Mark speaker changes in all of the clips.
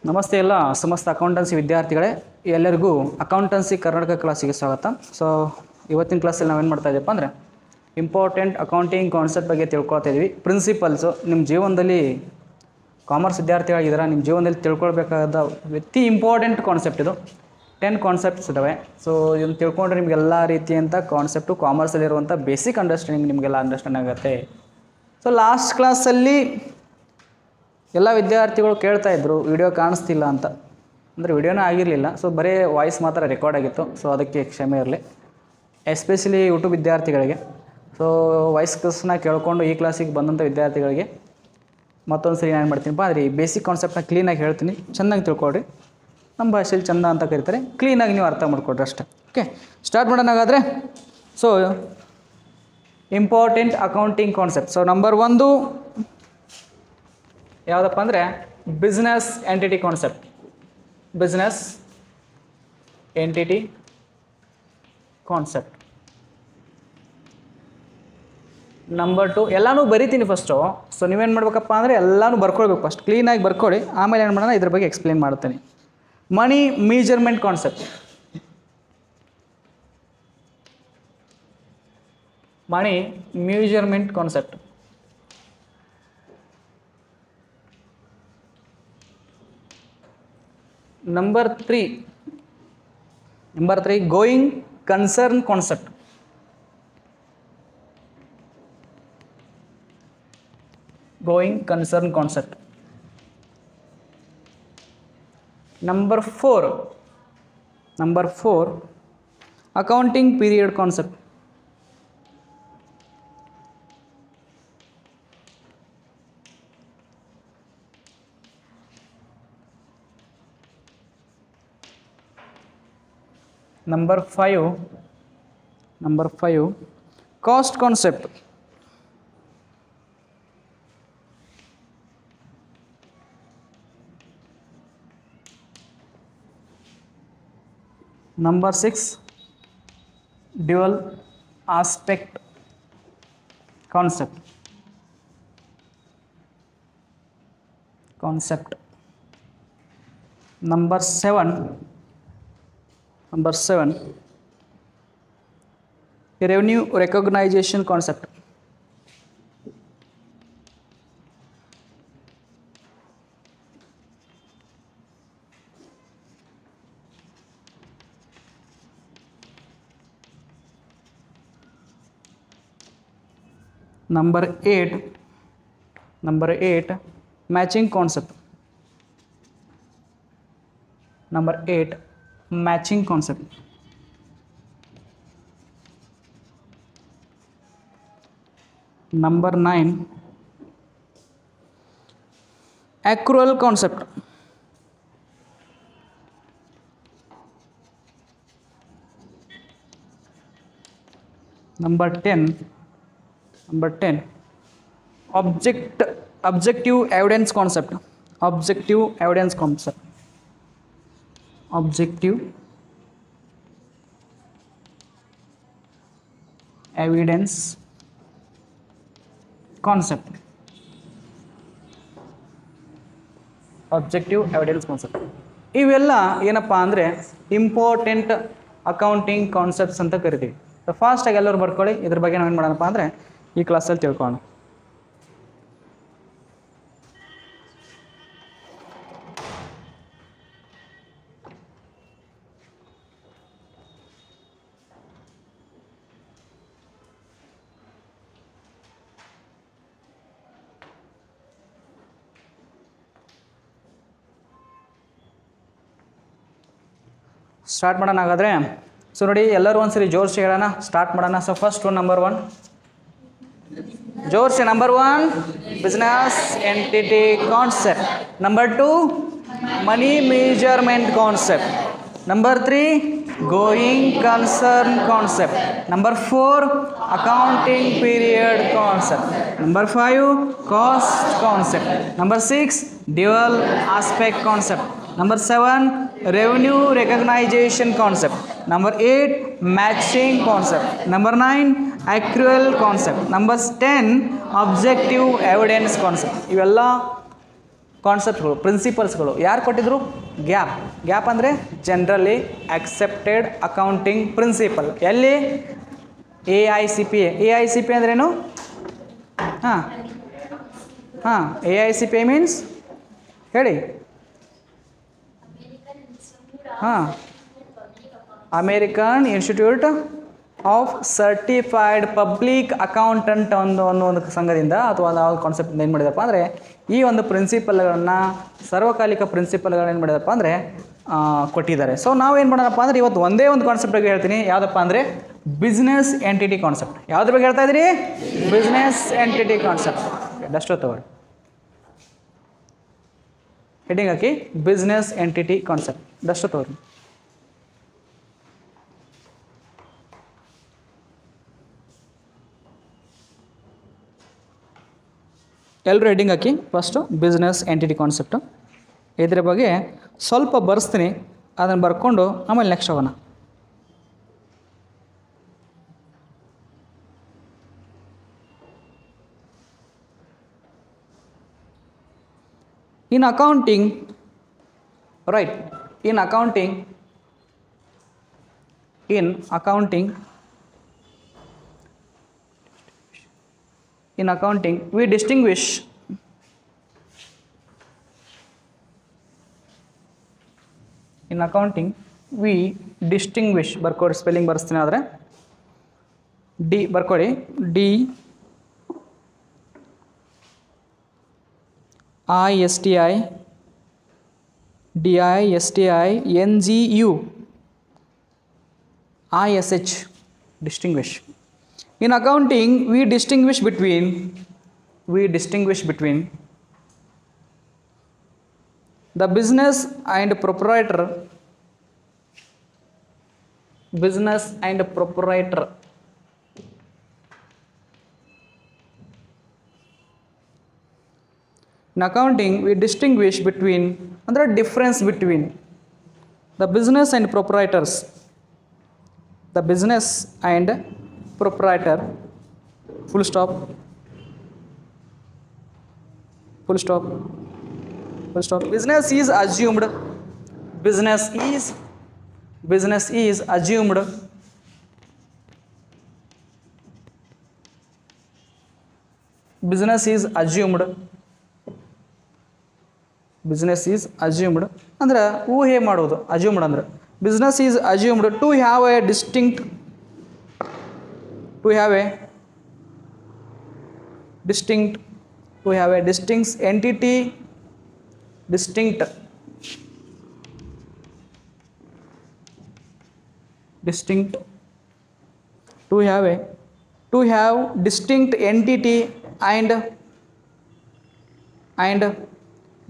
Speaker 1: ನಮಸ್ತೆ ಎಲ್ಲ ಸಮಸ್ತ ಅಕೌಂಟೆನ್ಸಿ ವಿದ್ಯಾರ್ಥಿಗಳೇ, ಎಲ್ಲರಿಗೂ ಅಕೌಂಟೆನ್ಸಿ ಕರ್ನಾಟಕ ಕ್ಲಾಸಿಗೆ ಸ್ವಾಗತ. ಸೊ ಇವತ್ತಿನ ಕ್ಲಾಸಲ್ಲಿ ನಾವೇನು ಮಾಡ್ತಾ ಇದ್ದೀವಿ ಅಂದರೆ ಇಂಪಾರ್ಟೆಂಟ್ ಅಕೌಂಟಿಂಗ್ ಕಾನ್ಸೆಪ್ಟ್ ಬಗ್ಗೆ ತಿಳ್ಕೊಳ್ತಾ ಇದ್ವಿ. ಪ್ರಿನ್ಸಿಪಲ್ಸು ನಿಮ್ಮ ಜೀವನದಲ್ಲಿ ಕಾಮರ್ಸ್ ವಿದ್ಯಾರ್ಥಿಗಳಾಗಿದ್ದೀರಾ, ನಿಮ್ಮ ಜೀವನದಲ್ಲಿ ತಿಳ್ಕೊಳ್ಬೇಕಾದ ಅತಿ ಇಂಪಾರ್ಟೆಂಟ್ ಕಾನ್ಸೆಪ್ಟ್ ಇದು. 10 ಕಾನ್ಸೆಪ್ಟ್ಸ್ ಇದ್ದಾವೆ. ಸೊ ಇದನ್ನು ತಿಳ್ಕೊಂಡ್ರೆ ನಿಮಗೆಲ್ಲ ರೀತಿಯಂಥ ಕಾನ್ಸೆಪ್ಟು ಕಾಮರ್ಸಲ್ಲಿರುವಂಥ ಬೇಸಿಕ್ ಅಂಡರ್ಸ್ಟ್ಯಾಂಡಿಂಗ್ ನಿಮಗೆಲ್ಲ ಅಂಡರ್ಸ್ಟ್ಯಾಂಡ್ ಆಗುತ್ತೆ. ಸೊ ಲಾಸ್ಟ್ ಕ್ಲಾಸಲ್ಲಿ ಎಲ್ಲ ವಿದ್ಯಾರ್ಥಿಗಳು ಕೇಳ್ತಾ ಇದ್ದರು ವಿಡಿಯೋ ಕಾಣಿಸ್ತಿಲ್ಲ ಅಂತ. ಅಂದರೆ ವಿಡಿಯೋನೇ ಆಗಿರಲಿಲ್ಲ, ಸೊ ಬರೀ ವಾಯ್ಸ್ ಮಾತ್ರ ರೆಕಾರ್ಡ್ ಆಗಿತ್ತು. ಸೊ ಅದಕ್ಕೆ ಕ್ಷಮೆ ಇರಲಿ, ಎಸ್ಪೆಷಲಿ ಯೂಟ್ಯೂಬ್ ವಿದ್ಯಾರ್ಥಿಗಳಿಗೆ. ಸೊ ವಾಯ್ಸ್ ಕ್ಲಾಸ್ನ ಕೇಳ್ಕೊಂಡು ಈ ಕ್ಲಾಸಿಗೆ ಬಂದಂಥ ವಿದ್ಯಾರ್ಥಿಗಳಿಗೆ ಮತ್ತೊಂದು ಸರಿ ಏನು ಮಾಡ್ತೀನಪ್ಪ ಅಂದರೆ ಈ ಬೇಸಿಕ್ ಕಾನ್ಸೆಪ್ಟನ್ನ ಕ್ಲೀನಾಗಿ ಹೇಳ್ತೀನಿ, ಚೆನ್ನಾಗಿ ತಿಳ್ಕೊಳ್ರಿ. ನಮ್ಮ ಭಾಷೆಯಲ್ಲಿ ಚಂದ ಅಂತ ಕರೀತಾರೆ, ಕ್ಲೀನಾಗಿ ನೀವು ಅರ್ಥ ಮಾಡ್ಕೊಡ್ರಿ ಅಷ್ಟೇ. ಓಕೆ, ಸ್ಟಾರ್ಟ್ ಮಾಡೋಣ ಹಾಗಾದರೆ. So important accounting concept. So number 1 ಯಾವುದಪ್ಪ ಅಂದರೆ business entity concept. Business entity concept. Number 2 ಎಲ್ಲನೂ ಬರಿತೀನಿ ಫಸ್ಟು. ಸೊ ನೀವೇನು ಮಾಡ್ಬೇಕಪ್ಪ ಅಂದರೆ ಎಲ್ಲನೂ ಬರ್ಕೊಳ್ಬೇಕು, ಫಸ್ಟ್ ಕ್ಲೀನಾಗಿ ಬರ್ಕೊಳ್ಳಿ. ಆಮೇಲೆ ಏನು ಮಾಡೋಣ ಇದ್ರ ಬಗ್ಗೆ ಎಕ್ಸ್ಪ್ಲೇನ್ ಮಾಡ್ತೀನಿ. Money measurement concept. Money measurement concept. Number 3 going concern concept. Going concern concept. Number 4 accounting period concept. Number 5 cost concept. Number 6 dual aspect concept. Number 7 revenue recognition concept. Number 8 matching concept. Matching concept. Number 9 accrual concept. Number 10 objective evidence concept. Objective evidence concept. ಇವೆಲ್ಲ ಏನಪ್ಪ ಅಂದರೆ important accounting concepts ಅಂತ ಕರಿತೀವಿ. So ಫಾಸ್ಟಾಗಿ ಎಲ್ಲರೂ ಬರ್ಕೊಳ್ಳಿ. ಇದ್ರ ಬಗ್ಗೆ ನಾವೇನು ಮಾಡೋಣಪ್ಪ ಅಂದರೆ ಈ ಕ್ಲಾಸಲ್ಲಿ ತಿಳ್ಕೊಳ್ಳೋಣ. ಸ್ಟಾರ್ಟ್ ಮಾಡೋಣ ಹಾಗಾದರೆ. ಸೊ ನೋಡಿ, ಎಲ್ಲರೂ ಒಂದ್ಸರಿ ಜೋರ್ಸಿ ಹೇಳೋಣ, ಸ್ಟಾರ್ಟ್ ಮಾಡೋಣ. ಸೊ ಫಸ್ಟ್ ನಂಬರ್ 1 ಜೋರ್ಸಿ. Number 1 business entity concept. Number 2 money measurement concept. Number 3 going concern concept. Number 4 accounting period concept. Number 5 cost concept. Number 6 dual aspect concept. Number 7 revenue recognition concept. Number 8 matching concept. Number 9 accrual concept. Number 10 objective evidence concept. ಇವೆಲ್ಲ ಕಾನ್ಸೆಪ್ಟ್ಗಳು, ಪ್ರಿನ್ಸಿಪಲ್ಸ್ಗಳು ಯಾರು ಕೊಟ್ಟಿದ್ರು? Gap. Gap ಅಂದರೆ generally accepted accounting principal. ಎಲ್ಲಿ? AICPA. AICPA ಅಂದ್ರೇನು? ಹಾಂ ಹಾಂ AICPA means ಹೇಳಿ. ಹಾಂ American institute of certified public accountant ಒಂದು ಸಂಘದಿಂದ ಅಥವಾ ಒಂದು ಕಾನ್ಸೆಪ್ಟ್ ಏನು ಮಾಡಿದಪ್ಪ ಅಂದರೆ ಈ ಒಂದು ಪ್ರಿನ್ಸಿಪಲ್ಗಳನ್ನು, ಸರ್ವಕಾಲಿಕ ಪ್ರಿನ್ಸಿಪಲ್ಗಳನ್ನ ಏನು ಮಾಡಿದಪ್ಪ ಅಂದರೆ ಕೊಟ್ಟಿದ್ದಾರೆ. ಸೊ ನಾವೇನು ಮಾಡೋಣಪ್ಪ ಅಂದರೆ ಇವತ್ತು ಒಂದೇ ಒಂದು ಕಾನ್ಸೆಪ್ಟ್ ಬಗ್ಗೆ ಹೇಳ್ತೀನಿ. ಯಾವುದಪ್ಪ ಅಂದರೆ ಬಿಸ್ನೆಸ್ ಎಂಟಿಟಿ ಕಾನ್ಸೆಪ್ಟ್. ಯಾವುದ್ರ ಬಗ್ಗೆ ಹೇಳ್ತಾ ಇದ್ದೀರಿ? Business entity concept. ಡಸ್ಟ್ ತಗೊಳ್ಳಿ, ಹೆಡಿಂಗ್ ಹಾಕಿ ಬಿಸ್ನೆಸ್ ಎಂಟಿಟಿ ಕಾನ್ಸೆಪ್ಟ್. ಡಸ್ಟ್ ತಗೊಳ್ಳಿ. ಎಲ್ಲರೂ ಹೆಡಿಂಗ್ ಹಾಕಿ. First business entity concept. ಇದ್ರ ಬಗ್ಗೆ ಸ್ವಲ್ಪ ಬರ್ಸ್ತೀನಿ, ಅದನ್ನು ಬರ್ಕೊಂಡು ಆಮೇಲೆ ನೆಕ್ಸ್ಟ್ ಹೋಗೋಣ. In accounting, right, in accounting, we distinguish ಬರ್ಕೊಳ್ಳಿ, ಸ್ಪೆಲ್ಲಿಂಗ್ ಬರ್ಸ್ತೀನಿ. ಆದರೆ ಡಿ ಬರ್ಕೊಳ್ಳಿ, DISTINGU ISH, distinguish. In accounting, we distinguish between the business and proprietor. In accounting, we distinguish between, ಅಂದರೆ difference between the business and proprietors. The business and proprietor, full stop. Business is assumed. Business is assumed. Business is assumed ಅಂದ್ರೆ ಊಹೆ ಮಾಡೋದು. Assumed ಅಂದ್ರೆ business is assumed to have a distinct entity, to have distinct entity, and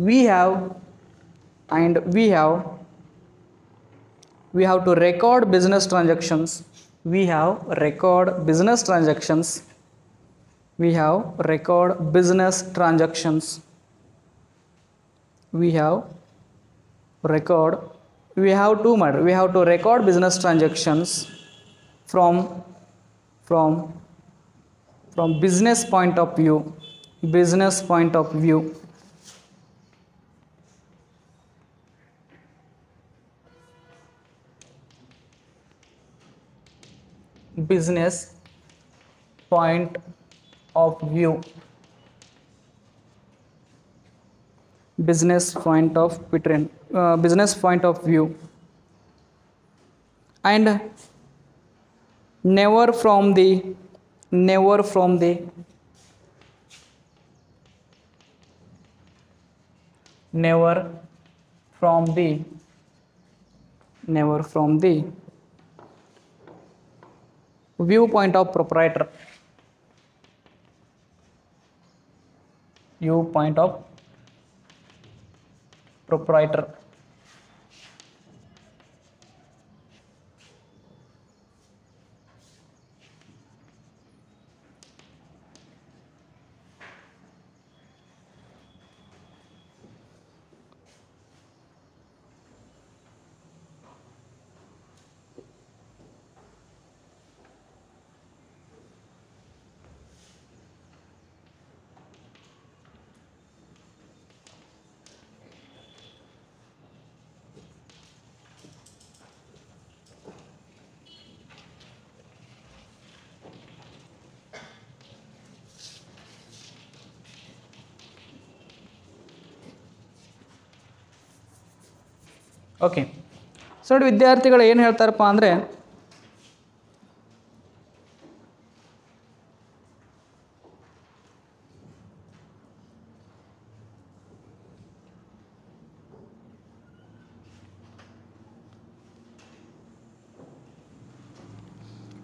Speaker 1: we have to record business transactions. We have record business transactions. We have to record business transactions from business point of view. Business point of view. Business point of view. Business point of view. And never from the viewpoint of proprietor. Okay. So ನೋಡಿ ವಿದ್ಯಾರ್ಥಿಗಳು ಏನು ಹೇಳ್ತಾರಪ್ಪ ಅಂದರೆ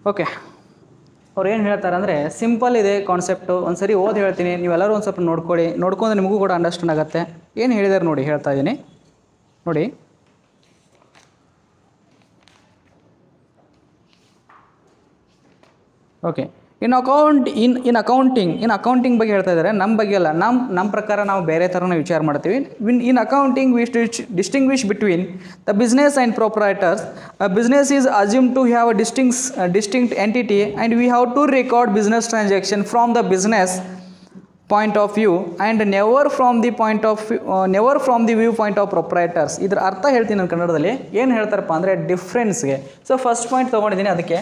Speaker 1: okay, ಅವ್ರು ಏನು ಹೇಳ್ತಾರೆ ಅಂದರೆ simple ಇದೆ concept. ಒಂದು ಸರಿ ಓದಿ ಹೇಳ್ತೀನಿ, ನೀವೆಲ್ಲರೂ ಒಂದು ಸ್ವಲ್ಪ ನೋಡ್ಕೊಂಡು ನಿಮಗೂ ಕೂಡ ಅಂಡರ್ಸ್ಟ್ಯಾಂಡ್ ಆಗುತ್ತೆ. ಏನು ಹೇಳಿದ್ದಾರೆ ನೋಡಿ, ಹೇಳ್ತಾ ಇದ್ದೀನಿ ನೋಡಿ. ಓಕೆ, ಇನ್ ಅಕೌಂಟಿಂಗ್ ಬಗ್ಗೆ ಹೇಳ್ತಾ ಇದ್ದಾರೆ. ನಮ್ಮ ಬಗ್ಗೆ ಅಲ್ಲ, ನಮ್ಮ ಪ್ರಕಾರ ನಾವು ಬೇರೆ ಥರನೇ ವಿಚಾರ ಮಾಡ್ತೀವಿ. In accounting we distinguish between the business and proprietors. Business is assume to have a distinct entity and we have to record business transaction from the business point of view and never from the viewpoint of proprietors. ಇದರ ಅರ್ಥ ಹೇಳ್ತೀನಿ ನಾನು ಕನ್ನಡದಲ್ಲಿ. ಏನು ಹೇಳ್ತಾರಪ್ಪ ಅಂದರೆ ಡಿಫ್ರೆನ್ಸ್ಗೆ. So first point ತೊಗೊಂಡಿದ್ದೀನಿ, ಅದಕ್ಕೆ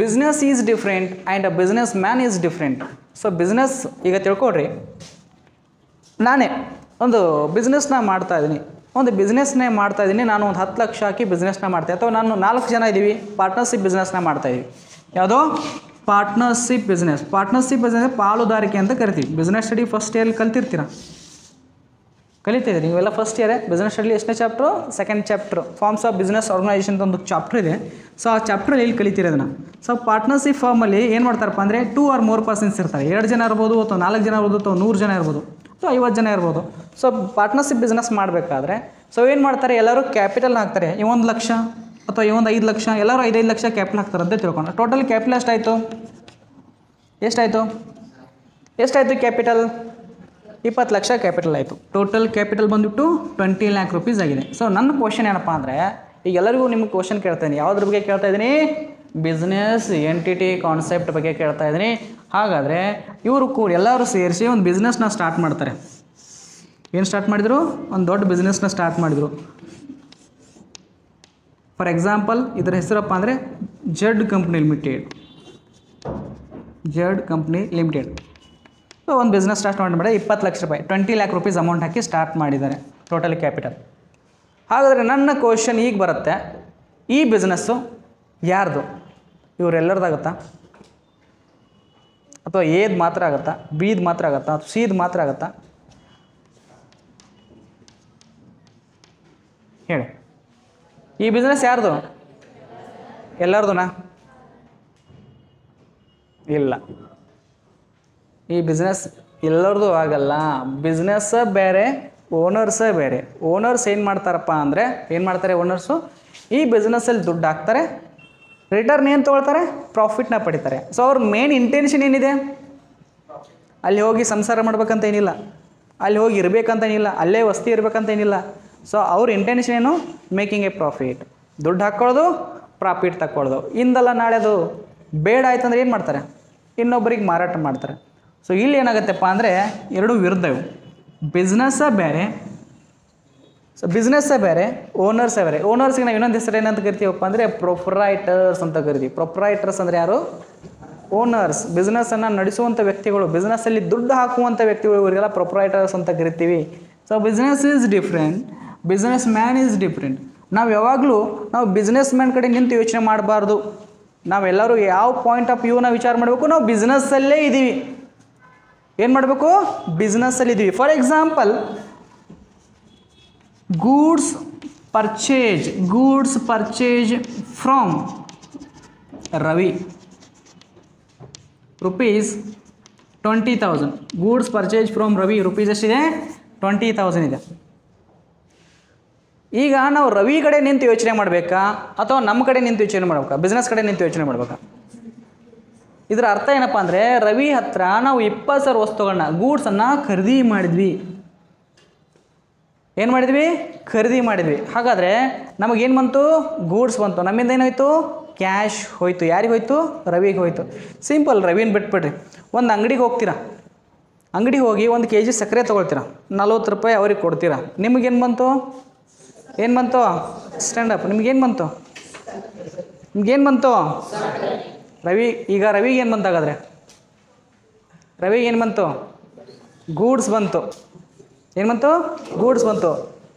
Speaker 1: business is different and a business man is different. So business ಈಗ ತಿಳ್ಕೊಡ್ರಿ, ನಾನೇ ಒಂದು ಬಿಸ್ನೆಸ್ನ ಮಾಡ್ತಾಯಿದ್ದೀನಿ, ನಾನು ಒಂದು 10 ಲಕ್ಷ ಹಾಕಿ ಬಿಸ್ನೆಸ್ನ ಮಾಡ್ತೀನಿ, ಅಥವಾ ನಾನು 4 ಜನ ಇದ್ದೀವಿ ಪಾರ್ಟ್ನರ್ಶಿಪ್ ಬಿಸ್ನೆಸ್ನ ಮಾಡ್ತಾಯಿದ್ದೀವಿ. ಯಾವುದೋ ಪಾರ್ಟ್ನರ್ಶಿಪ್ ಬಿಸ್ನೆಸ್ ಪಾಲುದಾರಿಕೆ ಅಂತ ಕರಿತೀವಿ. ಬಿಸ್ನೆಸ್ ಸ್ಟಡಿ ಫಸ್ಟ್ ಇಯರ್ ಕಲಿತಿದ್ದೀರಿ ನೀವೆಲ್ಲ. ಫಸ್ಟ್ ಇಯರೇ ಬಿಸ್ನೆಸ್ ಸ್ಟಡಿ ಎಷ್ಟನೇ chapter? Second chapter, forms of business organisation ಅಂತ ಒಂದು ಚಾಪ್ಟರ್ ಇದೆ. ಸೊ ಆ ಚಾಪ್ಟ್ರಲ್ಲಿ ಇಲ್ಲಿ ಕಲಿತೀರಿ ಅದನ್ನು. ಸೊ ಪಾರ್ಟ್ನರ್ಶಿಪ್ ಫಾರ್ಮಲ್ಲಿ ಏನು ಮಾಡ್ತಾರಪ್ಪ ಅಂದರೆ 2 or more ಪರ್ಸನ್ಸ್ ಇರ್ತಾರೆ. 2 ಜನ ಇರ್ಬೋದು, ಅಥವಾ 4 ಜನ ಇರ್ಬೋದು, ಅಥವಾ 100 ಜನ ಇರ್ಬೋದು, ಅಥವಾ 50 ಜನ ಇರ್ಬೋದು. ಸೊ ಪಾರ್ಟ್ನರ್ಶಿಪ್ ಬಿಸ್ನೆಸ್ ಮಾಡಬೇಕಾದ್ರೆ ಸೊ ಏನು ಮಾಡ್ತಾರೆ, ಎಲ್ಲರೂ ಕ್ಯಾಪಿಟಲ್ನ ಹಾಕ್ತಾರೆ. 1 ಲಕ್ಷ ಅಥವಾ 5 ಲಕ್ಷ, ಎಲ್ಲರೂ 5 ಲಕ್ಷ ಕ್ಯಾಪಿಟಲ್ ಹಾಕ್ತಾರೆ ಅಂತ ತಿಳ್ಕೊಂಡು. ಟೋಟಲ್ ಕ್ಯಾಪಿಟಲ್ ಎಷ್ಟಾಯಿತು ಕ್ಯಾಪಿಟಲ್? 20 ಲಕ್ಷ ಕ್ಯಾಪಿಟಲ್ ಆಯಿತು. ಟೋಟಲ್ ಕ್ಯಾಪಿಟಲ್ ಬಂದುಬಿಟ್ಟು 20 lakh rupees ಆಗಿದೆ. ಸೊ ನನ್ನ ಕ್ವಶನ್ ಏನಪ್ಪ ಅಂದರೆ, ಈಗ ಎಲ್ಲರಿಗೂ ನಿಮ್ಗೆ ಕ್ವಶನ್ ಕೇಳ್ತಾ ಇದ್ದೀನಿ. ಯಾವುದ್ರ ಬಗ್ಗೆ ಕೇಳ್ತಾ ಇದ್ದೀನಿ? ಬಿಸ್ನೆಸ್ ಎಂಟಿಟಿ ಕಾನ್ಸೆಪ್ಟ್ ಬಗ್ಗೆ ಕೇಳ್ತಾ ಇದ್ದೀನಿ. ಹಾಗಾದರೆ ಇವರು ಕೂಡ ಎಲ್ಲರೂ ಸೇರಿಸಿ ಒಂದು ಬಿಸ್ನೆಸ್ನ ಸ್ಟಾರ್ಟ್ ಮಾಡ್ತಾರೆ. ಏನು ಸ್ಟಾರ್ಟ್ ಮಾಡಿದರು? ಒಂದು ದೊಡ್ಡ ಬಿಸ್ನೆಸ್ನ ಸ್ಟಾರ್ಟ್ ಮಾಡಿದರು. ಫಾರ್ ಎಕ್ಸಾಂಪಲ್ ಇದರ ಹೆಸರಪ್ಪ ಅಂದರೆ ಜೆಡ್ ಕಂಪ್ನಿ ಲಿಮಿಟೆಡ್. ಸೊ ಒಂದು ಬಿಸ್ನೆಸ್ ಸ್ಟಾರ್ಟ್ ಮಾಡಿದ್ರೆ 20 ಲಕ್ಷ ರೂಪಾಯಿ, 20 lakh rupees ಅಮೌಂಟ್ ಹಾಕಿ ಸ್ಟಾರ್ಟ್ ಮಾಡಿದ್ದಾರೆ ಟೋಟಲ್ ಕ್ಯಾಪಿಟಲ್. ಹಾಗಾದರೆ ನನ್ನ ಕ್ವಶನ್ ಈಗ ಬರುತ್ತೆ, ಈ ಬಿಸ್ನೆಸ್ಸು ಯಾರ್ದು? ಇವರೆಲ್ಲರದಾಗುತ್ತಾ? ಅಥವಾ ಎದ್ ಮಾತ್ರ ಆಗುತ್ತಾ, ಬಿದ್ ಮಾತ್ರ ಆಗುತ್ತಾ, ಅಥವಾ ಸಿದ್ ಮಾತ್ರ ಆಗುತ್ತಾ? ಹೇಳಿ, ಈ ಬಿಸ್ನೆಸ್ ಯಾರ್ದು? ಎಲ್ಲರದುನಾ? ಇಲ್ಲ, ಈ ಬಿಸ್ನೆಸ್ ಎಲ್ಲರದು ಆಗಲ್ಲ. ಬಿಸ್ನೆಸ್ ಬೇರೆ, ಓನರ್ಸ ಬೇರೆ. ಓನರ್ಸ್ ಏನು ಮಾಡ್ತಾರಪ್ಪ ಅಂದರೆ, ಓನರ್ಸು ಈ ಬಿಸ್ನೆಸ್ಸಲ್ಲಿ ದುಡ್ಡು ಹಾಕ್ತಾರೆ, ರಿಟರ್ನ್ ಏನು ತೊಗೊಳ್ತಾರೆ? ಪ್ರಾಫಿಟ್ನ ಪಡಿತಾರೆ. ಸೊ ಅವ್ರ ಮೇನ್ ಇಂಟೆನ್ಷನ್ ಏನಿದೆ? ಅಲ್ಲಿ ಹೋಗಿ ಸಂಸಾರ ಮಾಡ್ಬೇಕಂತ ಏನಿಲ್ಲ, ಅಲ್ಲಿ ಹೋಗಿ ಇರಬೇಕಂತ ಏನಿಲ್ಲ, ಅಲ್ಲೇ ವಸ್ತಿ ಇರಬೇಕಂತ ಏನಿಲ್ಲ. ಸೊ ಅವ್ರ ಇಂಟೆನ್ಷನ್ ಏನು? ಮೇಕಿಂಗ್ ಎ ಪ್ರಾಫಿಟ್, ದುಡ್ಡು ಹಾಕ್ಕೊಳ್ಳೋದು, ಪ್ರಾಫಿಟ್ ತಗೊಳ್ಳೋದು. ಇಂದಲ್ಲ ನಾಳೆ ಅದು ಬೇಡ ಆಯ್ತಂದ್ರೆ ಏನು ಮಾಡ್ತಾರೆ? ಇನ್ನೊಬ್ಬರಿಗೆ ಮಾರಾಟ ಮಾಡ್ತಾರೆ. ಸೊ ಇಲ್ಲಿ ಏನಾಗುತ್ತಪ್ಪ ಅಂದರೆ ಎರಡು ವಿರುದ್ಧ ಇವು. ಬಿಸ್ನೆಸ್ಸೇ ಬೇರೆ, ಓನರ್ಸೇ ಬೇರೆ. ಓನರ್ಸ್ಗೆ ನಾವು ಇನ್ನೊಂದು ಹೆಸರು ಏನಂತ ಕರಿತೀವಪ್ಪ ಅಂದರೆ ಪ್ರೊಪ್ರೈಟರ್ಸ್ ಅಂತ ಕರಿತೀವಿ. ಪ್ರೊಪ್ರೈಟರ್ಸ್ ಅಂದರೆ ಯಾರು? ಓನರ್ಸ್. ಬಿಸ್ನೆಸ್ಸನ್ನು ನಡೆಸುವಂಥ ವ್ಯಕ್ತಿಗಳು, ಬಿಸ್ನೆಸ್ಸಲ್ಲಿ ದುಡ್ಡು ಹಾಕುವಂಥ ವ್ಯಕ್ತಿಗಳು, ಇವರಿಗೆಲ್ಲ ಪ್ರೊಪ್ರೈಟರ್ಸ್ ಅಂತ ಕರಿತೀವಿ. So business is different, business man is different. ನಾವು ಯಾವಾಗಲೂ ಬಿಸ್ನೆಸ್ ಮ್ಯಾನ್ ಕಡೆ ನಿಂತು ಯೋಚನೆ ಮಾಡಬಾರ್ದು. ನಾವೆಲ್ಲರೂ ಯಾವ ಪಾಯಿಂಟ್ ಆಫ್ ವ್ಯೂನ ವಿಚಾರ ಮಾಡಬೇಕು? ನಾವು ಬಿಸ್ನೆಸ್ಸಲ್ಲೇ ಇದ್ದೀವಿ. ಏನು ಮಾಡಬೇಕು? ಬಿಸ್ನೆಸ್ಸಲ್ಲಿ ಇದ್ದೀವಿ. For example, goods purchase from Ravi ₹20,000. Goods purchase from Ravi rupees ಎಷ್ಟಿದೆ? 20,000 ಇದೆ. ಈಗ ನಾವು ರವಿ ಕಡೆ ನಿಂತು ಯೋಚನೆ ಮಾಡಬೇಕಾ, ಅಥವಾ ನಮ್ಮ ಕಡೆ ನಿಂತು ಯೋಚನೆ ಮಾಡಬೇಕಾ? ಬಿಸ್ನೆಸ್ ಕಡೆ ನಿಂತು ಯೋಚನೆ ಮಾಡಬೇಕಾ? ಇದರ ಅರ್ಥ ಏನಪ್ಪ ಅಂದರೆ, ರವಿ ಹತ್ರ ನಾವು 20,000 ವಸ್ತುಗಳನ್ನ, ಗೂಡ್ಸನ್ನು ಖರೀದಿ ಮಾಡಿದ್ವಿ. ಏನು ಮಾಡಿದ್ವಿ? ಖರೀದಿ ಮಾಡಿದ್ವಿ. ಹಾಗಾದರೆ ನಮಗೇನು ಬಂತು? ಗೂಡ್ಸ್ ಬಂತು. ನಮ್ಮಿಂದ ಏನಾಯಿತು? ಕ್ಯಾಶ್ ಹೋಯಿತು. ಯಾರಿಗೆ ಹೋಯಿತು? ರವಿಗೆ ಹೋಯಿತು. ಸಿಂಪಲ್, ರವಿನ ಬಿಟ್ಬಿಡ್ರಿ. ಒಂದು ಅಂಗಡಿಗೆ ಹೋಗ್ತೀರಾ, ಅಂಗಡಿಗೆ ಹೋಗಿ 1 kg ಸಕ್ಕರೆ ತೊಗೊಳ್ತೀರಾ, 40 ರೂಪಾಯಿ ಅವ್ರಿಗೆ ಕೊಡ್ತೀರಾ. ನಿಮಗೇನು ಬಂತು? ಸ್ಟ್ಯಾಂಡಪ್. ನಿಮಗೇನು ಬಂತು? ರವಿಗೆ ಏನು ಬಂತು? ಹಾಗಾದರೆ ರವಿಗೆ ಏನು ಬಂತು? ಗೂಡ್ಸ್ ಬಂತು. ಏನು ಬಂತು? ಗೂಡ್ಸ್ ಬಂತು.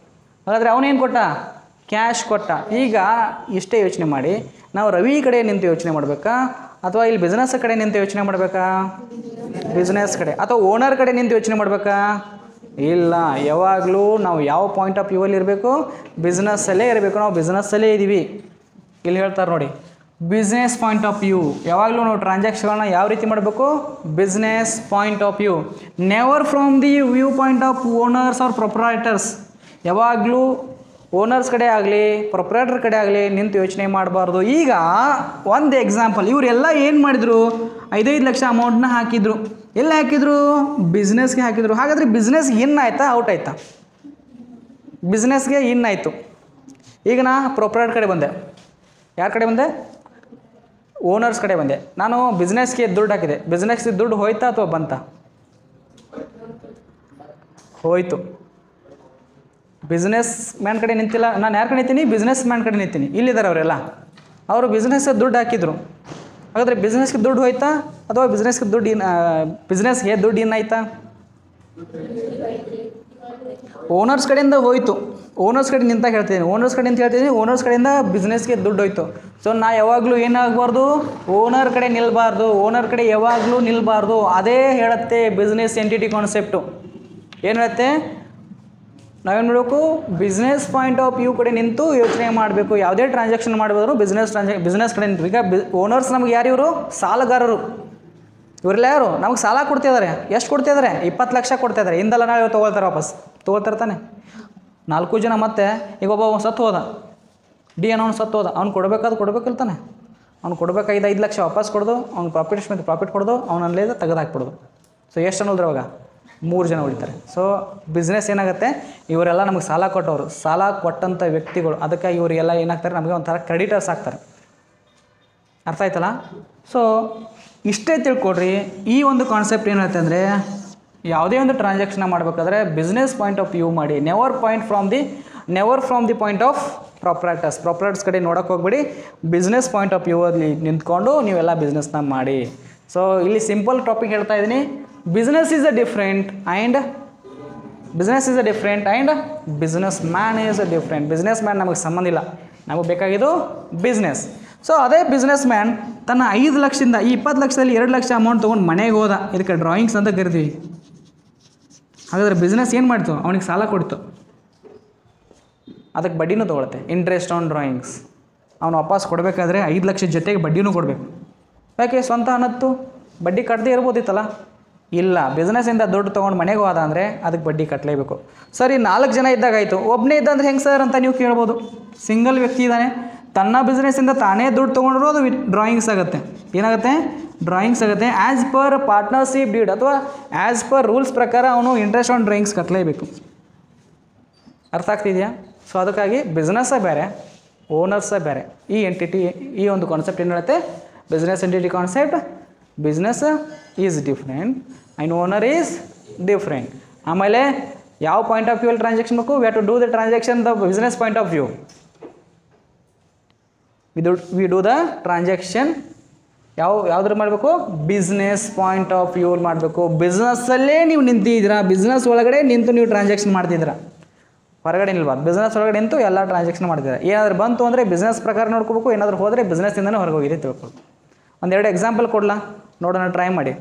Speaker 1: ಹಾಗಾದರೆ ಅವನೇನು ಕೊಟ್ಟ? ಕ್ಯಾಶ್ ಕೊಟ್ಟ. ಈಗ ಇಷ್ಟೇ ಯೋಚನೆ ಮಾಡಿ, ನಾವು ರವಿ ಕಡೆ ನಿಂತು ಯೋಚನೆ ಮಾಡಬೇಕಾ ಅಥವಾ ಇಲ್ಲಿ ಬಿಸ್ನೆಸ್ ಕಡೆ ನಿಂತು ಯೋಚನೆ ಮಾಡಬೇಕಾ? ಬಿಸ್ನೆಸ್ ಕಡೆ. ಅಥವಾ ಓನರ್ ಕಡೆ ನಿಂತು ಯೋಚನೆ ಮಾಡಬೇಕಾ? ಇಲ್ಲ, ಯಾವಾಗಲೂ ನಾವು ಯಾವ ಪಾಯಿಂಟ್ ಆಫ್ ವ್ಯೂವಲ್ಲಿ ಇರಬೇಕು? ಬಿಸ್ನೆಸ್ಸಲ್ಲೇ ಇರಬೇಕು. ನಾವು ಬಿಸ್ನೆಸ್ಸಲ್ಲೇ ಇದ್ದೀವಿ. ಇಲ್ಲಿ ಹೇಳ್ತಾರೆ ನೋಡಿ, ಬಿಸ್ನೆಸ್ ಪಾಯಿಂಟ್ ಆಫ್ ವ್ಯೂ. ಯಾವಾಗಲೂ ನಾವು ಟ್ರಾನ್ಸಾಕ್ಷನ್ಗಳನ್ನ ಯಾವ ರೀತಿ ಮಾಡಬೇಕು? Business point of view. Never from the view point of owners or proprietors. ಯಾವಾಗಲೂ ಓನರ್ಸ್ ಕಡೆ ಆಗಲಿ ಪ್ರೊಪ್ರೈಟರ್ ಕಡೆ ಆಗಲಿ ನಿಂತು ಯೋಚನೆ ಮಾಡಬಾರ್ದು. ಈಗ ಒಂದು ಎಕ್ಸಾಂಪಲ್, ಇವರೆಲ್ಲ ಏನು ಮಾಡಿದರು? 5 ಲಕ್ಷ ಅಮೌಂಟ್ನ ಹಾಕಿದರು. ಎಲ್ಲಿ ಹಾಕಿದರು? ಬಿಸ್ನೆಸ್ಗೆ ಹಾಕಿದರು. ಹಾಗಾದರೆ ಬಿಸ್ನೆಸ್ಗೆ ಇನ್ ಆಯಿತಾ ಔಟ್ ಆಯಿತಾ? ಬಿಸ್ನೆಸ್ಗೆ ಇನ್ ಆಯಿತು. ಈಗ ನಾ ಪ್ರೊಪ್ರೈಟರ್ ಕಡೆ ಬಂದೆ. ಯಾರ ಕಡೆ ಬಂದೆ? ಓನರ್ಸ್ ಕಡೆ ಬಂದೆ. ನಾನು ಬಿಸ್ನೆಸ್ಗೆ ದುಡ್ಡು ಹಾಕಿದೆ. ಬಿಸ್ನೆಸ್ಗೆ ದುಡ್ಡು ಹೋಯ್ತಾ ಅಥವಾ ಬಂತ? ಹೋಯ್ತು. ಬಿಸ್ನೆಸ್ ಮ್ಯಾನ್ ಕಡೆ ನಿಂತಿಲ್ಲ. ನಾನು ಯಾರ ಕಡೆ ನಿಂತೀನಿ? ಬಿಸ್ನೆಸ್ ಮ್ಯಾನ್ ಕಡೆ ನಿಂತೀನಿ. ಇಲ್ಲಿದ್ದಾರೆ ಅವರೆಲ್ಲ. ಅವರು ಬಿಸ್ನೆಸ್ಗೆ ದುಡ್ಡು ಹಾಕಿದರು. ಹಾಗಾದರೆ ಬಿಸ್ನೆಸ್ಗೆ ದುಡ್ಡು ಹೋಯ್ತಾ ಅಥವಾ ಬಿಸ್ನೆಸ್ಗೆ ದುಡ್ಡು ಇನ್ನಾಯ್ತಾ? ಓನರ್ಸ್ ಕಡೆಯಿಂದ ಹೋಯಿತು. ಓನರ್ಸ್ ಕಡೆ ನಿಂತಾಗ ಹೇಳ್ತಿದ್ದೀನಿ. ಓನರ್ಸ್ ಕಡೆಯಿಂದ ಬಿಸ್ನೆಸ್ಗೆ ದುಡ್ಡು ಹೋಯ್ತು. ಸೊ ನಾ ಯಾವಾಗಲೂ ಏನಾಗಬಾರ್ದು? ಓನರ್ ಕಡೆ ನಿಲ್ಲಬಾರ್ದು. ಓನರ್ ಕಡೆ ಯಾವಾಗಲೂ ನಿಲ್ಲಬಾರ್ದು. ಅದೇ ಹೇಳುತ್ತೆ ಬಿಸ್ನೆಸ್ ಎಂಟಿಟಿ ಕಾನ್ಸೆಪ್ಟು. ಏನು ಹೇಳುತ್ತೆ? ನಾವೇನು ಮಾಡಬೇಕು? ಬಿಸ್ನೆಸ್ ಪಾಯಿಂಟ್ ಆಫ್ ವ್ಯೂ ಕಡೆ ನಿಂತು ಯೋಚನೆ ಮಾಡಬೇಕು. ಯಾವುದೇ ಟ್ರಾನ್ಸಾಕ್ಷನ್ ಮಾಡಬೇಕಾದ್ರೂ ಬಿಸ್ನೆಸ್ ಕಡೆ ನಿಂತು. ಈಗ ಓನರ್ಸ್ ನಮ್ಗೆ ಯಾರು? ಇವರು ಸಾಲಗಾರರು. ಇವರೆಲ್ಲ ಯಾರು? ನಮಗೆ ಸಾಲ ಕೊಡ್ತಿದ್ದಾರೆ. ಎಷ್ಟು ಕೊಡ್ತಿದ್ದಾರೆ? 20 ಲಕ್ಷ ಕೊಡ್ತಿದ್ದಾರೆ. ಇಂದಲ್ಲ ನಾಳೆ ತೊಗೊಳ್ತಾರೆ, ವಾಪಸ್ ತೊಗೊಳ್ತಿರ್ತಾನೆ. 4 ಜನ. ಮತ್ತೆ ಈಗ ಒಬ್ಬ ಸತ್ತು ಹೋದ, ಡಿ ಅನ್ನೋನು ಸತ್ತು ಹೋದ. ಅವ್ನು ಕೊಡಬೇಕಿರ್ತಾನೆ. ಅವ್ನು ಕೊಡಬೇಕಾಗಿದ್ದ 5 ಲಕ್ಷ ವಾಪಸ್ ಕೊಡೋದು, ಅವ್ನು ಪ್ರಾಫಿಟ್ ಕೊಡೋದು, ಅವನಲ್ಲೇ ತೆಗೆದು ಹಾಕ್ಬಿಡೋದು. ಸೊ ಎಷ್ಟು ಅನ್ನೋದ್ರ ಅವಾಗ 3 ಜನ ಉಳಿತಾರೆ. ಸೊ ಬಿಸ್ನೆಸ್ ಏನಾಗುತ್ತೆ? ಇವರೆಲ್ಲ ನಮಗೆ ಸಾಲ ಕೊಟ್ಟವರು, ಸಾಲ ಕೊಟ್ಟಂಥ ವ್ಯಕ್ತಿಗಳು. ಅದಕ್ಕೆ ಇವರಿಗೆಲ್ಲ ಏನಾಗ್ತಾರೆ? ನಮಗೆ ಒಂಥರ ಕ್ರೆಡಿಟರ್ಸ್ ಆಗ್ತಾರೆ. ಅರ್ಥ ಆಯ್ತಲ್ಲ? ಸೊ ಇಷ್ಟೇ ತಿಳ್ಕೊಡ್ರಿ. ಈ ಒಂದು ಕಾನ್ಸೆಪ್ಟ್ ಏನು ಹೇಳ್ತೆ ಅಂದರೆ, ಯಾವುದೇ ಒಂದು ಟ್ರಾನ್ಸಾಕ್ಷನ್ ಮಾಡಬೇಕಾದ್ರೆ ಬಿಸ್ನೆಸ್ ಪಾಯಿಂಟ್ ಆಫ್ ವ್ಯೂ ಮಾಡಿ. Never from the point of proprietors ಕಡೆ ನೋಡೋಕೆ ಹೋಗ್ಬೇಡಿ. ಬಿಸ್ನೆಸ್ ಪಾಯಿಂಟ್ ಆಫ್ ವ್ಯೂ ಅಲ್ಲಿ ನಿಂತ್ಕೊಂಡು ನೀವೆಲ್ಲ ಬಿಸ್ನೆಸ್ನ ಮಾಡಿ. ಸೊ ಇಲ್ಲಿ ಸಿಂಪಲ್ ಟಾಪಿಕ್ ಹೇಳ್ತಾ ಇದ್ದೀನಿ. Business is a different and business man is a different. Business man ನಮಗೆ ಸಂಬಂಧ ಇಲ್ಲ. ನಮಗೆ ಬೇಕಾಗಿದ್ದು ಬಿಸ್ನೆಸ್. ಸೊ ಅದೇ ಬಿಸ್ನೆಸ್ ಮ್ಯಾನ್ ತನ್ನ 5 ಲಕ್ಷದಿಂದ ಈ 20 ಲಕ್ಷದಲ್ಲಿ 2 ಲಕ್ಷ ಅಮೌಂಟ್ ತೊಗೊಂಡು ಮನೆಗೆ ಹೋದ. ಇದಕ್ಕೆ ಡ್ರಾಯಿಂಗ್ಸ್ ಅಂತ ಕರಿತೀವಿ. ಹಾಗಾದರೆ ಬಿಸ್ನೆಸ್ ಏನು ಮಾಡ್ತು? ಅವನಿಗೆ ಸಾಲ ಕೊಡ್ತು. ಅದಕ್ಕೆ ಬಡ್ಡಿನೂ ತೊಗೊಳುತ್ತೆ, ಇಂಟ್ರೆಸ್ಟ್ ಆನ್ ಡ್ರಾಯಿಂಗ್ಸ್. ಅವನು ವಾಪಸ್ ಕೊಡಬೇಕಾದ್ರೆ 5 ಲಕ್ಷದ ಜೊತೆಗೆ ಬಡ್ಡಿನೂ ಕೊಡಬೇಕು. ಯಾಕೆ? ಸ್ವಂತ ಅನ್ನತ್ತು ಬಡ್ಡಿ ಕಟ್ಟದೇ ಇರ್ಬೋದಿತ್ತಲ್ಲ. ಇಲ್ಲ, ಬಿಸ್ನೆಸ್ಸಿಂದ ದುಡ್ಡು ತೊಗೊಂಡು ಮನೆಗೆ ಹೋದ ಅಂದರೆ ಅದಕ್ಕೆ ಬಡ್ಡಿ ಕಟ್ಟಲೇಬೇಕು. ಸರಿ, 4 ಜನ ಇದ್ದಾಗಾಯಿತು. ಒಬ್ಬನೇ ಇದ್ದಂದ್ರೆ ಹೆಂಗೆ ಸರ್ ಅಂತ ನೀವು ಕೇಳ್ಬೋದು. ಸಿಂಗಲ್ ವ್ಯಕ್ತಿ ಇದ್ದಾನೆ, ತನ್ನ ಬಿಸ್ನೆಸ್ಸಿಂದ ತಾನೇ ದುಡ್ಡು ತೊಗೊಂಡ್ರು, ಅದು ಡ್ರಾಯಿಂಗ್ಸ್ ಆಗುತ್ತೆ. ಏನಾಗುತ್ತೆ? ಡ್ರಾಯಿಂಗ್ಸ್ ಆಗುತ್ತೆ. ಆ್ಯಸ್ ಪರ್ ಪಾರ್ಟ್ನರ್ಶಿಪ್ ಡೀಡ್ ಅಥವಾ ಆ್ಯಸ್ ಪರ್ ರೂಲ್ಸ್ ಪ್ರಕಾರ ಅವನು ಇಂಟ್ರೆಸ್ಟ್ ಆನ್ ಡ್ರಾಯಿಂಗ್ಸ್ ಕಟ್ಟಲೇಬೇಕು. ಅರ್ಥ ಆಗ್ತಿದೆಯಾ? ಸೊ ಅದಕ್ಕಾಗಿ ಬಿಸ್ನೆಸ್ಸೇ ಬೇರೆ, ಓನರ್ಸೇ ಬೇರೆ. ಈ ಒಂದು ಕಾನ್ಸೆಪ್ಟ್ ಏನು ಹೇಳುತ್ತೆ? Business entity concept. Business is different and owner is different. ಆಮೇಲೆ ಯಾವ ಪಾಯಿಂಟ್ ಆಫ್ ವ್ಯೂ ಅಲ್ಲಿ ಟ್ರಾನ್ಸಾಕ್ಷನ್ ಬೇಕು? We have to do the transaction the business point of view. We do the transaction ಯಾವುದ್ರ ಮಾಡಬೇಕು? ಬಿಸ್ನೆಸ್ ಪಾಯಿಂಟ್ ಆಫ್ ವ್ಯೂ ಮಾಡಬೇಕು. ಬಿಸ್ನೆಸ್ಸಲ್ಲೇ ನೀವು ನಿಂತಿದ್ದೀರಾ, business ಒಳಗಡೆ ನಿಂತು ನೀವು ಟ್ರಾನ್ಸಾಕ್ಷನ್ ಮಾಡ್ತಿದ್ದೀರಾ, ಹೊರಗಡೆ ನಿಲ್ಬಾರ್ದು. ಬಿಸ್ನೆಸ್ ಒಳಗಡೆ ನಿಂತು ಎಲ್ಲ ಟ್ರಾನ್ಸಾಕ್ಷನ್ ಮಾಡ್ತಿದ್ದೀರಾ. ಏನಾದರೂ ಬಂತು ಅಂದರೆ ಬಿಸ್ನೆಸ್ ಪ್ರಕಾರ ನೋಡ್ಕೋಬೇಕು. ಏನಾದರೂ ಹೋದರೆ ಬಿಸ್ನೆಸ್ಸಿಂದನೇ ಹೊರಗೆ ಹೋಗಿದೆ ತಿಳ್ಕೊಬೇಕು. 1-2 ಎಕ್ಸಾಂಪಲ್ ಕೊಡಲಾ? ನೋಡೋಣ, ಟ್ರೈ ಮಾಡಿ.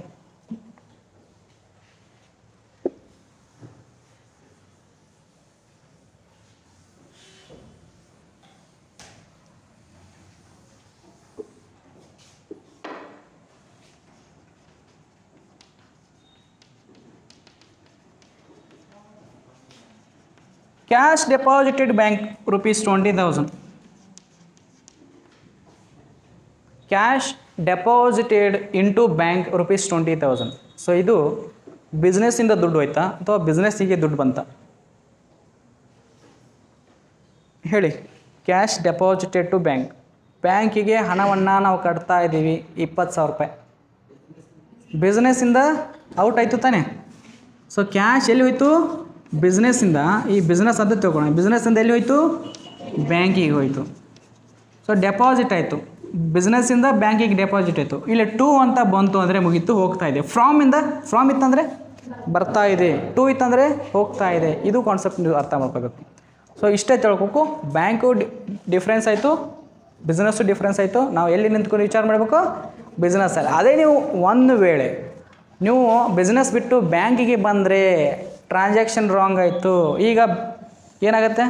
Speaker 1: Cash deposited bank ₹20,000. Cash deposited into bank ₹20,000. So ಇದು ಬಿಸ್ನೆಸ್ಸಿಂದ ದುಡ್ಡು ಹೋಯ್ತಾ ಅಥವಾ ಬಿಸ್ನೆಸ್ಸಿಗೆ ದುಡ್ಡು ಬಂತ? ಹೇಳಿ. Cash deposited to bank. ಬ್ಯಾಂಕಿಗೆ ಹಣವನ್ನು ನಾವು ಕಟ್ತಾ ಇದ್ದೀವಿ, 20,000 ರೂಪಾಯಿ. ಬಿಸ್ನೆಸ್ಸಿಂದ ಔಟ್ ಆಯಿತು ತಾನೆ. ಸೊ ಕ್ಯಾಶ್ ಎಲ್ಲಿ ಹೋಯಿತು? ಬಿಸ್ನೆಸ್ಸಿಂದ. ಈ ಬಿಸ್ನೆಸ್ ಅಂತ ತಿಳ್ಕೊಳ್ಳೋಣ. ಬಿಸ್ನೆಸ್ಸಿಂದ ಎಲ್ಲಿ ಹೋಯಿತು? ಬ್ಯಾಂಕಿಗೆ ಹೋಯಿತು. ಸೊ ಡೆಪಾಸಿಟ್ ಆಯಿತು. ಬಿಸ್ನೆಸ್ಸಿಂದ ಬ್ಯಾಂಕಿಗೆ ಡೆಪಾಸಿಟ್ ಆಯಿತು. ಇಲ್ಲಿ 2 ಅಂತ ಬಂತು ಅಂದರೆ ಮುಗೀತು, ಹೋಗ್ತಾ ಇದೆ. ಫ್ರಾಮ್ ಇತ್ತಂದರೆ ಬರ್ತಾ ಇದೆ, 2 ಇತ್ತಂದರೆ ಹೋಗ್ತಾ ಇದೆ. ಇದು ಕಾನ್ಸೆಪ್ಟ್ ನೀವು ಅರ್ಥ ಮಾಡ್ಕೋಬೇಕು. ಸೊ ಇಷ್ಟೇ ತಿಳ್ಕೊಬೇಕು. ಬ್ಯಾಂಕು ಡಿಫ್ರೆನ್ಸ್ ಆಯಿತು, ಬಿಸ್ನೆಸ್ಸು ಡಿಫ್ರೆನ್ಸ್ ಆಯಿತು. ನಾವು ಎಲ್ಲಿ ನಿಂತ್ಕೊಂಡು ವಿಚಾರ ಮಾಡಬೇಕು? ಬಿಸ್ನೆಸ್ಸಲ್ಲಿ. ಅದೇ ನೀವು ಒಂದು ವೇಳೆ ನೀವು ಬಿಸ್ನೆಸ್ ಬಿಟ್ಟು ಬ್ಯಾಂಕಿಗೆ ಬಂದರೆ ಟ್ರಾನ್ಸಾಕ್ಷನ್ ರಾಂಗ್ ಆಯಿತು, ಈಗ ಏನಾಗುತ್ತೆ?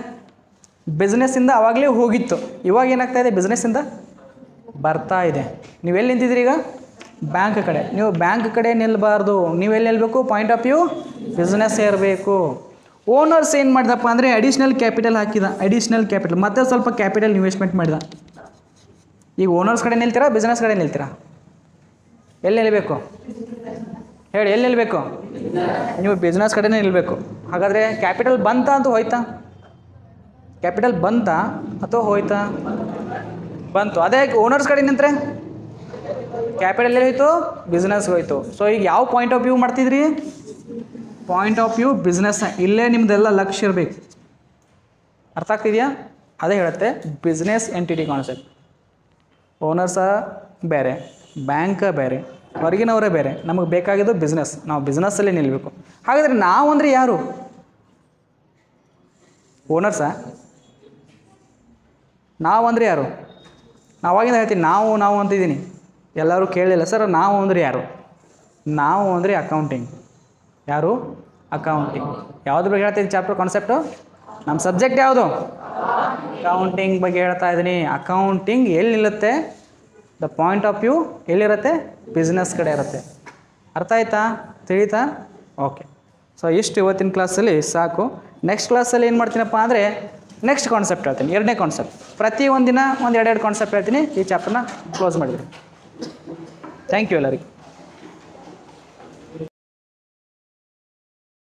Speaker 1: ಬಿಸ್ನೆಸ್ಸಿಂದ ಆವಾಗಲೇ ಹೋಗಿತ್ತು, ಇವಾಗ ಏನಾಗ್ತಾಯಿದೆ? ಬಿಸ್ನೆಸ್ಸಿಂದ ಬರ್ತಾ ಇದೆ. ನೀವು ಎಲ್ಲಿ ನಿಂತಿದ್ದೀರಿ ಈಗ? ಬ್ಯಾಂಕ್ ಕಡೆ. ನೀವು ಬ್ಯಾಂಕ್ ಕಡೆ ನಿಲ್ಲಬಾರ್ದು, ನೀವು ಎಲ್ಲಿ ನಿಲ್ಲಬೇಕು? ಪಾಯಿಂಟ್ ಆಫ್ ವ್ಯೂ ಬಿಸ್ನೆಸ್ ಇರಬೇಕು. ಓನರ್ಸ್ ಏನು ಮಾಡಿದಪ್ಪ ಅಂದರೆ ಅಡಿಷ್ನಲ್ ಕ್ಯಾಪಿಟಲ್ ಹಾಕಿದ, ಅಡಿಷ್ನಲ್ ಕ್ಯಾಪಿಟಲ್ ಮತ್ತೆ ಸ್ವಲ್ಪ ಕ್ಯಾಪಿಟಲ್ ಇನ್ವೆಸ್ಟ್ಮೆಂಟ್ ಮಾಡಿದ. ಈಗ ಓನರ್ಸ್ ಕಡೆ ನಿಲ್ತೀರಾ, ಬಿಸ್ನೆಸ್ ಕಡೆ ನಿಲ್ತೀರಾ? ಎಲ್ಲಿ ನಿಲ್ಲಬೇಕು ಹೇಳಿ? ಎಲ್ಲಿ ನಿಲ್ಲಬೇಕು? ನೀವು ಬಿಸ್ನೆಸ್ ಕಡೆನೇ ನಿಲ್ಲಬೇಕು. ಹಾಗಾದರೆ ಕ್ಯಾಪಿಟಲ್ ಬಂತಾ ಅಂತ ಹೋಯ್ತಾ? ಕ್ಯಾಪಿಟಲ್ ಬಂತಾ ಅಥವಾ ಹೋಯ್ತಾ? ಬಂತು. ಅದೇ ಓನರ್ಸ್ ಕಡೆ ನಿಂತರೆ ಕ್ಯಾಪಿಟಲ್ ಎಲ್ಲಿ ಹೋಯ್ತು? ಬಿಸ್ನೆಸ್ಗೆ ಹೋಯ್ತು. ಸೊ ಈಗ ಯಾವ ಪಾಯಿಂಟ್ ಆಫ್ ವ್ಯೂ ಮಾಡ್ತಿದ್ರಿ? Point of view business. ಇಲ್ಲೇ ನಿಮ್ಮದೆಲ್ಲ ಲಕ್ಷ್ಯ ಇರಬೇಕು. ಅರ್ಥ ಆಗ್ತಿದೆಯಾ? ಅದೇ ಹೇಳುತ್ತೆ ಬಿಸ್ನೆಸ್ ಎಂಟಿಟಿ ಕಾನ್ಸೆಪ್ಟ್. ಓನರ್ಸ ಬೇರೆ, ಬ್ಯಾಂಕ ಬೇರೆ, ಹೊರಗಿನವರೇ ಬೇರೆ. ನಮಗೆ ಬೇಕಾಗಿದ್ದು ಬಿಸ್ನೆಸ್. ನಾವು ಬಿಸ್ನೆಸ್ಸಲ್ಲೇ ನಿಲ್ಲಬೇಕು. ಹಾಗಾದರೆ ನಾವು ಅಂದರೆ ಯಾರು? ಓನರ್ಸಾ? ನಾವು ಅಂದರೆ ಯಾರು? ನಾವಾಗಿಂದ ಹೇಳ್ತೀನಿ ನಾವು ಅಂತಿದ್ದೀನಿ. ಎಲ್ಲರೂ ಕೇಳಲಿಲ್ಲ ಸರ್. ನಾವು ಅಂದರೆ ಯಾರು? ನಾವು ಅಂದರೆ ಅಕೌಂಟಿಂಗ್. ಯಾರು? ಅಕೌಂಟಿಂಗ್. ಯಾವುದ್ರ ಬಗ್ಗೆ ಹೇಳ್ತೀನಿ? ಚಾಪ್ಟರ್ ಕಾನ್ಸೆಪ್ಟು ನಮ್ಮ ಸಬ್ಜೆಕ್ಟ್ ಯಾವುದು? ಅಕೌಂಟಿಂಗ್ ಬಗ್ಗೆ ಹೇಳ್ತಾ ಇದ್ದೀನಿ. ಅಕೌಂಟಿಂಗ್ ಎಲ್ಲಿ ನಿಲ್ಲುತ್ತೆ? ದ ಪಾಯಿಂಟ್ ಆಫ್ ವ್ಯೂ ಎಲ್ಲಿರುತ್ತೆ? ಬಿಸ್ನೆಸ್ ಕಡೆ ಇರುತ್ತೆ. ಅರ್ಥ ಆಯ್ತಾ? ತಿಳಿತಾ? ಓಕೆ. ಸೊ ಇಷ್ಟು ಇವತ್ತಿನ ಕ್ಲಾಸಲ್ಲಿ ಸಾಕು. ನೆಕ್ಸ್ಟ್ ಕ್ಲಾಸಲ್ಲಿ ಏನು ಮಾಡ್ತೀನಪ್ಪ ಅಂದರೆ ನೆಕ್ಸ್ಟ್ ಕಾನ್ಸೆಪ್ಟ್ ಹೇಳ್ತೀನಿ, ಎರಡನೇ ಕಾನ್ಸೆಪ್ಟ್. ಪ್ರತಿ ಒಂದಿನ ಒಂದು ಎರಡೆರಡು ಕಾನ್ಸೆಪ್ಟ್ ಹೇಳ್ತೀನಿ. ಈ ಚಾಪ್ಟರ್ನ ಕ್ಲೋಸ್ ಮಾಡಿದ್ದೀನಿ. ಥ್ಯಾಂಕ್ ಯು ಎಲ್ಲರಿಗೆ.